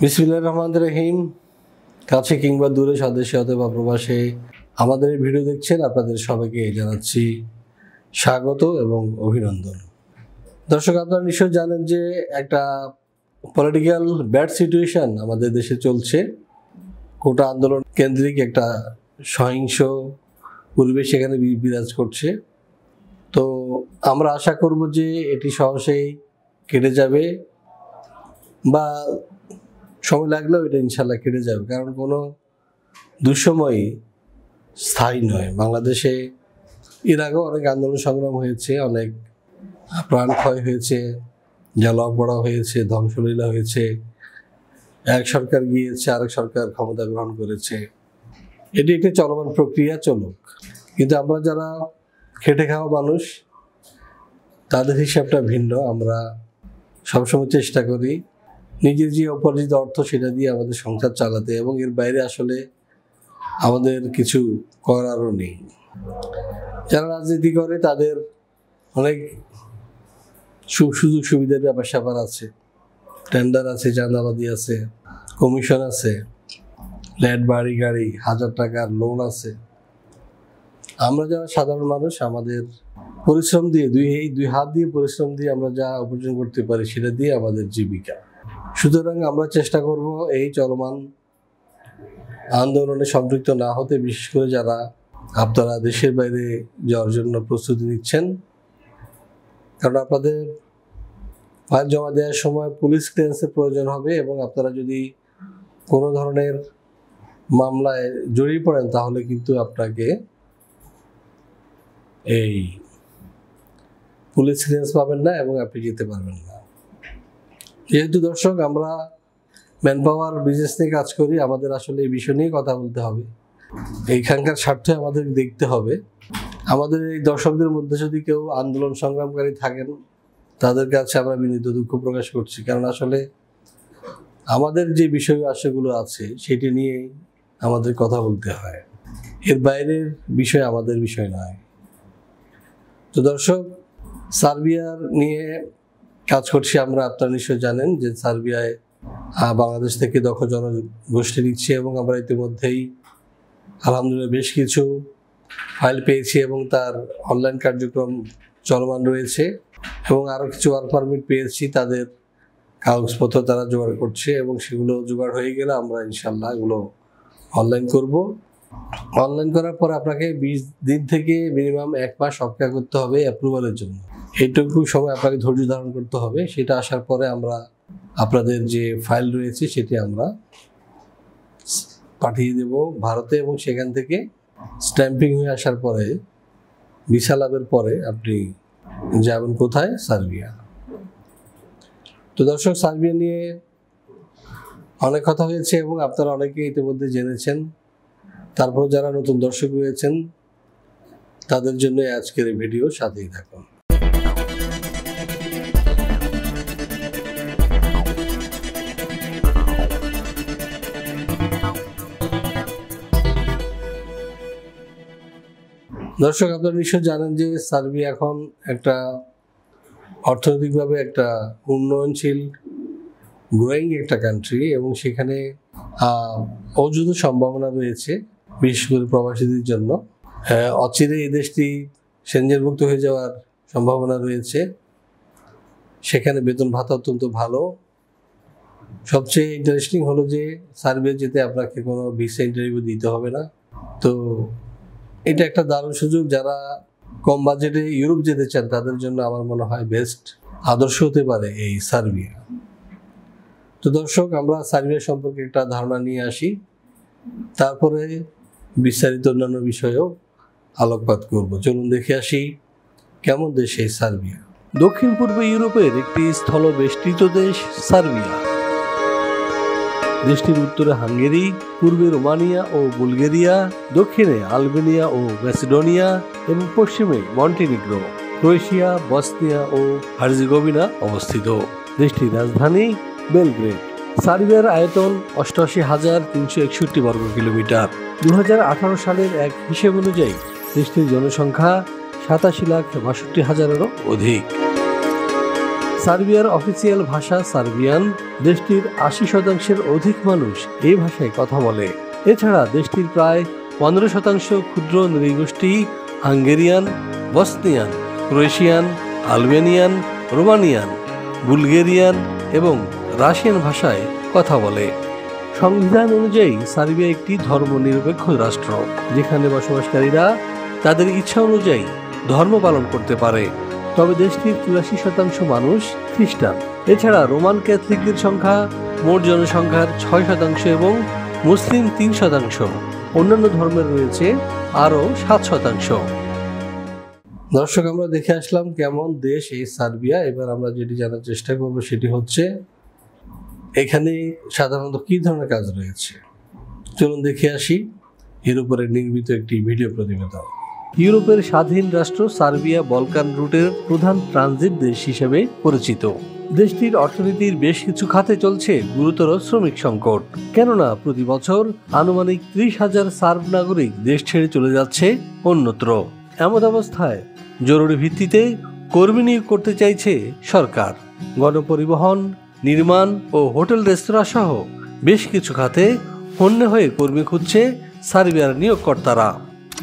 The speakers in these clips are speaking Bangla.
বিসমিল্লাহির রহমানির রহিম। কাছে কিংবা দূরে, স্বদেশে অথবা প্রবাসে আমাদের এই ভিডিও দেখছেন, আপনাদের সবাইকে জানাচ্ছি স্বাগত এবং অভিনন্দন। দর্শক, আপনারা নিশ্চয় জানেন যে একটা পলিটিক্যাল ব্যাড সিচুয়েশন আমাদের দেশে চলছে। কোটা আন্দোলন কেন্দ্রিক একটা সহিংস পরিবেশ এখানে বিরাজ করছে। তো আমরা আশা করব যে এটি সহজেই কেটে যাবে, বা সময় লাগলেও এটা ইনশাল্লাহ কেটে যাবে, কারণ কোনো দুঃসময় স্থায়ী নয়। বাংলাদেশে এর আগেও অনেক আন্দোলন সংগ্রাম হয়েছে, অনেক প্রাণ ক্ষয় হয়েছে, জ্বালাও পড়া হয়েছে, ধ্বংসলীলা হয়েছে। এক সরকার গিয়েছে, আরেক সরকার ক্ষমতা গ্রহণ করেছে। এটি একটি চলমান প্রক্রিয়া, চলুক। কিন্তু আমরা যারা খেটে খাওয়া মানুষ, তাদের হিসাবটা ভিন্ন। আমরা সবসময় চেষ্টা করি নিজের যে উপার্জিত অর্থ সেটা দিয়ে আমাদের সংসার চালাতে, এবং এর বাইরে আসলে আমাদের কিছু করারও নেই। যারা রাজনীতি করে তাদের অনেক সুযোগ সুবিধার ব্যাপার স্যাপার আছে, টেন্ডার আছে, চাঁদাবাদি আছে, কমিশন আছে, ফ্ল্যাট, বাড়ি, গাড়ি, হাজার টাকার লোন আছে। আমরা যারা সাধারণ মানুষ, আমাদের পরিশ্রম দিয়ে দুই হাত দিয়ে পরিশ্রম দিয়ে আমরা যা উপার্জন করতে পারি সেটা দিয়ে আমাদের জীবিকা। সুতরাং আমরা চেষ্টা করব এই চলমান আন্দোলনে সম্পৃক্ত না হতে। বিশেষ করে যারা আপনারা দেশের বাইরে যাওয়ার জন্য প্রস্তুতি নিচ্ছেন, কারণ আপনাদের ফাইল জমা দেওয়ার সময় পুলিশ ক্লিয়ারেন্সের প্রয়োজন হবে, এবং আপনারা যদি কোনো ধরনের মামলায় জড়িয়ে পড়েন তাহলে কিন্তু আপনাকে এই পুলিশ ক্লিয়ারেন্স পাবেন না এবং আপনি যেতে পারবেন না। যেহেতু দর্শক আমরা ম্যান পাওয়ার বিজনেস নিয়ে কাজ করি, আমাদের আসলে এই বিষয় নিয়ে কথা বলতে হবে। এইখানকার স্বার্থে আমাদের দেখতে হবে। আমাদের এই দর্শকদের মধ্যে যদি কেউ আন্দোলন সংগ্রামকারী থাকেন, তাদের কাছে আমরা বিনীত দুঃখ প্রকাশ করছি, কারণ আসলে আমাদের যে বিষয় আশাগুলো আছে সেটি নিয়ে আমাদের কথা বলতে হয়। এর বাইরের বিষয় আমাদের বিষয় নয়। তো দর্শক, সার্বিয়ার নিয়ে কাজ করছি আমরা। আপনারা নিশ্চয় জানেন যে সার্বিয়ায় বাংলাদেশ থেকে দক্ষ জনগোষ্ঠী নিচ্ছে, এবং আমরা ইতিমধ্যেই আলহামদুলিল্লাহ বেশ কিছু ফাইল পেয়েছি এবং তার অনলাইন কার্যক্রম চলমান রয়েছে, এবং আরও কিছু ওয়ার্ক পারমিট পেয়েছি। তাদের কাগজপত্র তারা জোগাড় করছে, এবং সেগুলো জোগাড় হয়ে গেলে আমরা ইনশাল্লাহ এগুলো অনলাইন করব। অনলাইন করার পর আপনাকে 20 দিন থেকে মিনিমাম 1 মাস অপেক্ষা করতে হবে অ্যাপ্রুভালের জন্য। এইটুকু সময় আপনাকে ধৈর্য ধারণ করতে হবে। সেটা আসার পরে আমরা আপনাদের যে ফাইল রয়েছে সেটি আমরা পাঠিয়ে দেব ভারতে, এবং সেখান থেকে স্ট্যাম্পিং হয়ে আসার পরে, ভিসা লাভের পরে আপনি যাবেন কোথায়? সার্বিয়া। তো দর্শক, সার্বিয়া নিয়ে অনেক কথা হয়েছে এবং আপনারা অনেকে ইতিমধ্যে জেনেছেন। তারপর যারা নতুন দর্শক রয়েছেন তাদের জন্য আজকের এই ভিডিও, সাথেই থাকুন। দর্শক, আপনারা নিশ্চয় জানেন যে সার্বিয়া এখন একটা অর্থনৈতিকভাবে একটা উন্নয়নশীল গ্রোয়িং একটা কান্ট্রি, এবং সেখানে অযুত সম্ভাবনা রয়েছে, বিশেষ করে প্রবাসীদের জন্য। অচিরে এই দেশটি সেনজেনভুক্ত হয়ে যাওয়ার সম্ভাবনা রয়েছে। সেখানে বেতন ভাতা অত্যন্ত ভালো। সবচেয়ে ইন্টারেস্টিং হলো যে সার্বিয়া যেতে আপনাকে কোনো ভিসা ইন্টারভিউ দিতে হবে না। তো এটা একটা দারুণ সুযোগ। যারা কম বাজেটে ইউরোপ যেতে চান তাদের জন্য আমার মনে হয় বেস্ট আদর্শ হতে পারে এই সার্বিয়া। তো দর্শক, আমরা সার্বিয়া সম্পর্কে একটা ধারণা নিয়ে আসি, তারপরে বিস্তারিত অন্যান্য বিষয়েও আলোকপাত করব। চলুন দেখে আসি কেমন দেশ এই সার্বিয়া। দক্ষিণ পূর্ব ইউরোপের একটি স্থলবেষ্টিত দেশ সার্বিয়া। দেশটির উত্তরে হাঙ্গেরি, পূর্বে রোমানিয়া ও বুলগেরিয়া, দক্ষিণে আলবেনিয়া ও ম্যাসিডোনিয়া, এবং পশ্চিমে মন্টিনিগ্রো, ক্রোয়েশিয়া, বসনিয়া ও হার্জেগোভিনা অবস্থিত। দেশটির রাজধানী বেলগ্রেড। সার্বিয়ার আয়তন 88,361 বর্গ কিলোমিটার। 2018 সালের এক হিসেব অনুযায়ী দেশটির জনসংখ্যা 87,62,000-এরও অধিক। সার্বিয়ার অফিসিয়াল ভাষা সার্বিয়ান। দেশটির ৮০% অধিক মানুষ এই ভাষায় কথা বলে। এছাড়া দেশটির প্রায় 15% ক্ষুদ্র নৃগোষ্ঠী Hungarian, Bosnian, Croatian, Albanian, Romanian, Bulgarian এবং রাশিয়ান ভাষায় কথা বলে। সংবিধান অনুযায়ী সার্বিয়া একটি ধর্মনিরপেক্ষ রাষ্ট্র, যেখানে বসবাসকারীরা তাদের ইচ্ছা অনুযায়ী ধর্ম পালন করতে পারে। তবে দেশটির ৮৪% মানুষ খ্রিস্টান। এছাড়া রোমান ক্যাথলিকদের সংখ্যা মোট জনসংখ্যার ৬% এবং মুসলিম ৩%। অন্যান্য ধর্মের রয়েছে আরও ৭%। দর্শক, আমরা দেখে আসলাম কেমন দেশ এই সার্বিয়া। এবার আমরা যেটি জানার চেষ্টা করব সেটি হচ্ছে এখানে সাধারণত কী ধরনের কাজ রয়েছে। চলুন দেখে আসি এর উপরে নির্মিত একটি ভিডিও প্রতিবেদন। ইউরোপের স্বাধীন রাষ্ট্র সার্বিয়া বলকান রুটের প্রধান ট্রানজিট দেশ হিসেবে পরিচিত। দেশটির অর্থনীতির বেশ কিছু খাতে চলছে গুরুতর শ্রমিক সংকট, কেননা প্রতি বছর আনুমানিক ৩০,০০০ সার্ব নাগরিক দেশ ছেড়ে চলে যাচ্ছে অন্যত্র। এমন অবস্থায় জরুরি ভিত্তিতে কর্মী নিয়োগ করতে চাইছে সরকার। গণপরিবহন, নির্মাণ ও হোটেল রেস্তোরাঁ সহ বেশ কিছু খাতে হন্যে হয়ে কর্মী খুঁজছে সার্বিয়ার নিয়োগকর্তারা।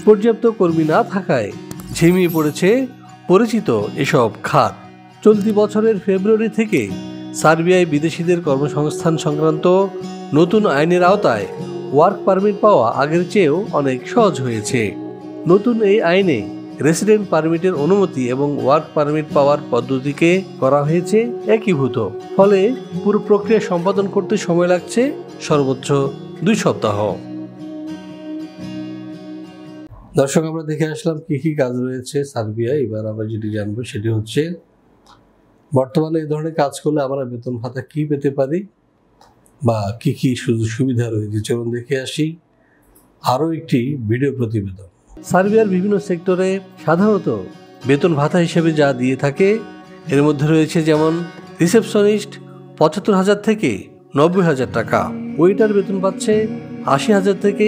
পর্যাপ্ত কর্মী না থাকায় ঝিমিয়ে পড়েছে পরিচিত এসব খাত। চলতি বছরের ফেব্রুয়ারি থেকে সার্বিয়ায় বিদেশিদের কর্মসংস্থান সংক্রান্ত নতুন আইনের আওতায় ওয়ার্ক পারমিট পাওয়া আগের চেয়েও অনেক সহজ হয়েছে। নতুন এই আইনে রেসিডেন্ট পারমিটের অনুমতি এবং ওয়ার্ক পারমিট পাওয়ার পদ্ধতিকে করা হয়েছে একীভূত। ফলে পুরো প্রক্রিয়া সম্পাদন করতে সময় লাগছে সর্বোচ্চ ২ সপ্তাহ। দর্শক, আমরা দেখে আসলাম কি কি কাজ রয়েছে সার্বিয়ায়। এবার আমরা যেটি জানবো সেটি হচ্ছে বর্তমানে এই ধরনের কাজ করলে আমরা বেতন ভাতা কি পেতে পারি বা কি কি সুযোগ সুবিধা রয়েছে। চলুন দেখে আসি আরও একটি ভিডিও প্রতিবেদন। সার্বিয়ার বিভিন্ন সেক্টরে সাধারণত বেতন ভাতা হিসেবে যা দিয়ে থাকে এর মধ্যে রয়েছে যেমন রিসেপশনিস্ট ৭৫,০০০ থেকে ৯০,০০০ টাকা, ওয়েটার বেতন পাচ্ছে ৮০,০০০ থেকে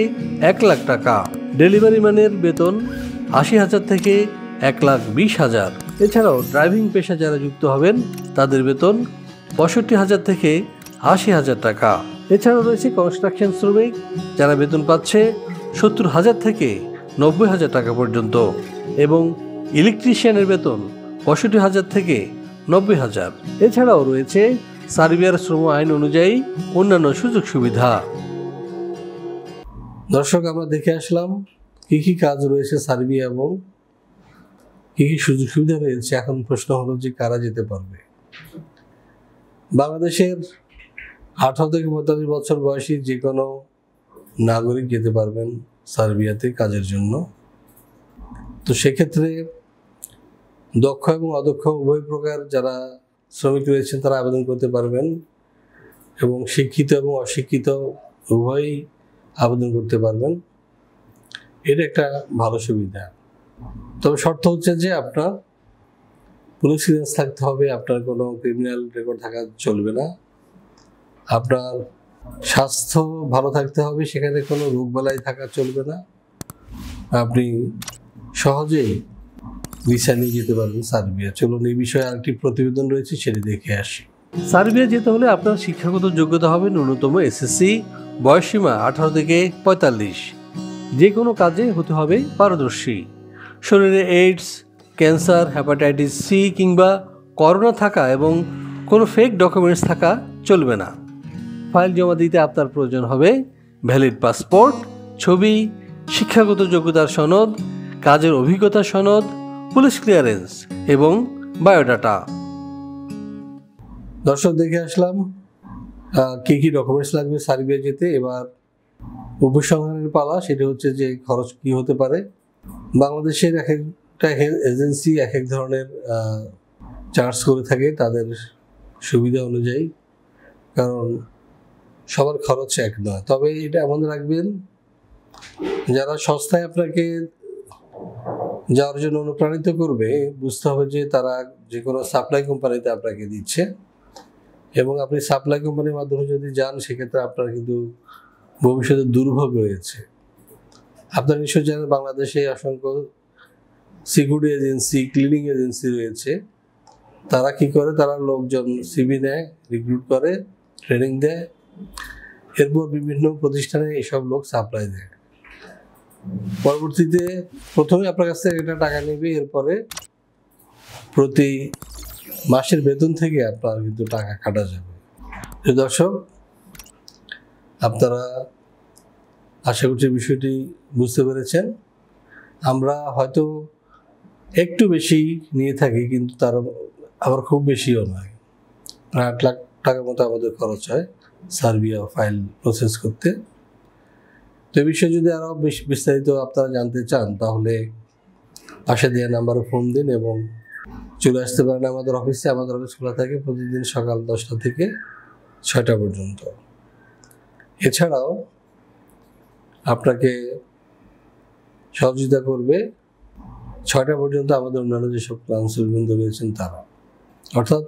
১,০০,০০০ টাকা, ডেলিভারি ম্যানের বেতন ৮০,০০০ থেকে ১,২০,০০০। এছাড়াও ড্রাইভিং পেশা যারা যুক্ত হবেন তাদের বেতন ৬৫,০০০ থেকে ৮০,০০০ টাকা। এছাড়াও রয়েছে কনস্ট্রাকশন শ্রমিক, যারা বেতন পাচ্ছে ৭০,০০০ থেকে ৯০,০০০ টাকা পর্যন্ত, এবং ইলেকট্রিশিয়ানের বেতন ৬৫,০০০ থেকে ৯০,০০০। এছাড়াও রয়েছে সার্বিয়ার শ্রম আইন অনুযায়ী অন্যান্য সুযোগ সুবিধা। দর্শক, আমরা দেখে আসলাম কি কি কাজ রয়েছে সার্বিয়া এবং কি কি সুযোগ সুবিধা রয়েছে। এখন প্রশ্ন হলো যে কারা যেতে পারবে। বাংলাদেশের ১৮ থেকে ৪৫ বছর বয়সী যে কোনো নাগরিক যেতে পারবেন সার্বিয়াতে কাজের জন্য। তো সেক্ষেত্রে দক্ষ এবং অদক্ষ উভয় প্রকার যারা শ্রমিক রয়েছেন তারা আবেদন করতে পারবেন, এবং শিক্ষিত এবং অশিক্ষিত উভয়ই আবেদন করতে পারবেন। এটা একটা ভালো সুবিধা। তবে শর্ত হচ্ছে যে আপনার পুলিশ ক্লিয়ারেন্স থাকতে হবে, আপনার কোনো ক্রিমিনাল রেকর্ড থাকা চলবে না, আপনার স্বাস্থ্য ভালো থাকতে হবে, সেখানে কোনো রোগবালাই থাকা চলবে না, আপনি সহজেই ভিসা নিয়ে যেতে পারবেন সার্বিয়া। চলুন এই বিষয়ে আরেকটি প্রতিবেদন রয়েছে, সেটি দেখে আসি। সার্বিয়া যেতে হলে আপনার শিক্ষাগত যোগ্যতা হবে ন্যূনতম এসএসসি, বয়সসীমা ১৮ থেকে ৪৫। যে কোনো কাজে হতে হবে পারদর্শী। শরীরে এইডস, ক্যান্সার, হেপাটাইটিস সি কিংবা করোনা থাকা এবং কোনো ফেক ডকুমেন্টস থাকা চলবে না। ফাইল জমা দিতে আপনার প্রয়োজন হবে ভ্যালিড পাসপোর্ট, ছবি, শিক্ষাগত যোগ্যতার সনদ, কাজের অভিজ্ঞতা সনদ, পুলিশ ক্লিয়ারেন্স এবং বায়োডাটা। দর্শক, দেখে আসলাম কি কি ডকুমেন্টস লাগবে সার্বিয়া যেতে। এবার উপসংহারের পালা, সেটা হচ্ছে যে খরচ কি হতে পারে। বাংলাদেশের এক একটা এজেন্সি এক এক ধরনের চার্জ করে থাকে তাদের সুবিধা অনুযায়ী, কারণ সবার খরচ এক নয়। তবে এটা এমন রাখবেন, যারা সস্তায় আপনাকে যাওয়ার জন্য অনুপ্রাণিত করবে বুঝতে হবে যে তারা যে কোনো সাপ্লাই কোম্পানিতে আপনাকে দিচ্ছে, এবং আপনি সাপ্লাই কোম্পানির মাধ্যমে যদি যান সেক্ষেত্রে আপনার কিন্তু ভবিষ্যতে দুর্ভোগ রয়েছে। আপনার নিশ্চয় জানেন বাংলাদেশে অসংখ্য সিকিউরিটি এজেন্সি, ক্লিনিং এজেন্সি রয়েছে, তারা কি করে, তারা লোকজন সিভি নেয়, রিক্রুট করে, ট্রেনিং দেয়, এরপর বিভিন্ন প্রতিষ্ঠানে এইসব লোক সাপ্লাই দেয়। পরবর্তীতে প্রথমে আপনার কাছ থেকে এটা টাকা নেবে, এরপরে প্রতি মাসের বেতন থেকে আপনার কিন্তু টাকা কাটা যাবে। দর্শক, আপনারা আশা করছি বিষয়টি বুঝতে পেরেছেন। আমরা হয়তো একটু বেশি নিয়ে থাকি, কিন্তু তার আবার খুব বেশিও নয়। প্রায় 8 লাখ টাকার মতো আমাদের খরচ হয় সার্বিয়া ফাইল প্রসেস করতে। তো এই বিষয়ে যদি আরও বিস্তারিত আপনারা জানতে চান, তাহলে পাশে দেওয়া নাম্বারে ফোন দিন এবং চলে আসতে পারেন আমাদের অফিসে। আমাদের অফিস খোলা থাকে প্রতিদিন সকাল 10টা থেকে 6টা পর্যন্ত। এছাড়াও আপনাকে সহযোগিতা করবে 6টা পর্যন্ত আমাদের অন্যান্য যেসব কাউন্সিলবৃন্দ রয়েছেন তারা, অর্থাৎ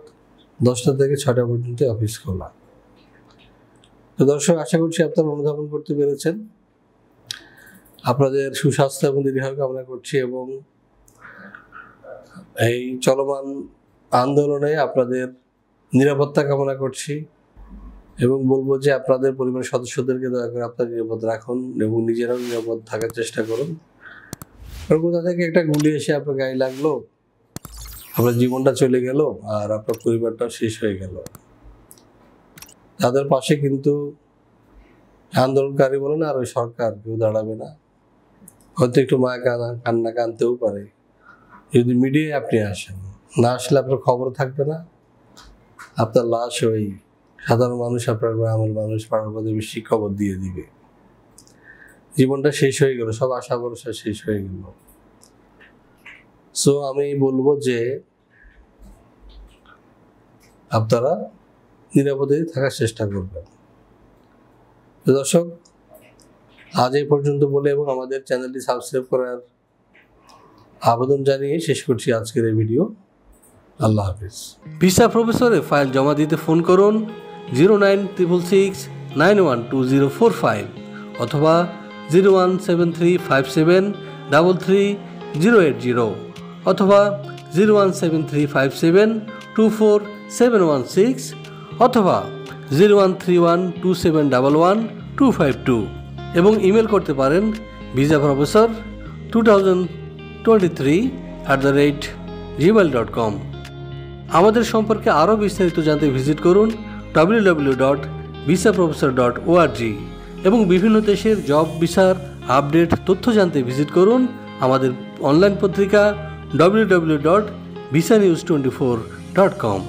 10টা থেকে 6টা পর্যন্ত অফিস খোলা। তো দর্শক, আশা করছি আপনারা অনুধাবন করতে পেরেছেন। আপনাদের সুস্বাস্থ্য এবং দীর্ঘায়ু কামনা করছি এবং এই চলমান আন্দোলনে আপনাদের নিরাপত্তা কামনা করছি এবং বলবো যে আপনাদের পরিবারের সদস্যদেরকে দয়া করে আপনারা নিরাপদ রাখুন এবং নিজেরাও নিরাপদ থাকার চেষ্টা করুন। কারণ কোথা থেকে একটা গুলি এসে আপনার গায়ে লাগলো, আপনার জীবনটা চলে গেল আর আপনার পরিবারটাও শেষ হয়ে গেল। তাদের পাশে কিন্তু আন্দোলনকারী বলেন আর ওই সরকার কেউ দাঁড়াবে না। হয়তো একটু মায়া কান্না কানতেও পারে যদি মিডিয়ায় আপনি আসেন, না আসলে আপনার খবর থাকবে না। আপনার লাশ ওই সাধারণ মানুষ, আপনার গ্রামের মানুষ, পাড়ার প্রতিবেশী খবর দিয়ে দিবে। জীবনটা শেষ হয়ে গেল, সব আশা ভরসা শেষ হয়ে গেল। সো আমি বলবো যে আপনারা নিরাপদে থাকার চেষ্টা করবেন। দর্শক, আজ এই পর্যন্ত বলে এবং আমাদের চ্যানেলটি সাবস্ক্রাইব করার আবেদন জানিয়ে শেষ করছি আজকের এই ভিডিও। আল্লাহ হাফিজ। ভিসা প্রফেসরে ফাইল জমা দিতে ফোন করুন 09666912045 অথবা 01735733080 অথবা 01735724716 অথবা 013127111252 এবং ইমেল করতে পারেন visaprofessor2023@gmail.com। আমাদের সম্পর্কে আরও বিস্তারিত জানতে ভিজিট করুন www.visaprofessor.org এবং বিভিন্ন দেশের জব ভিসার আপডেট তথ্য জানতে ভিজিট করুন আমাদের অনলাইন পত্রিকা www.visanews24.com।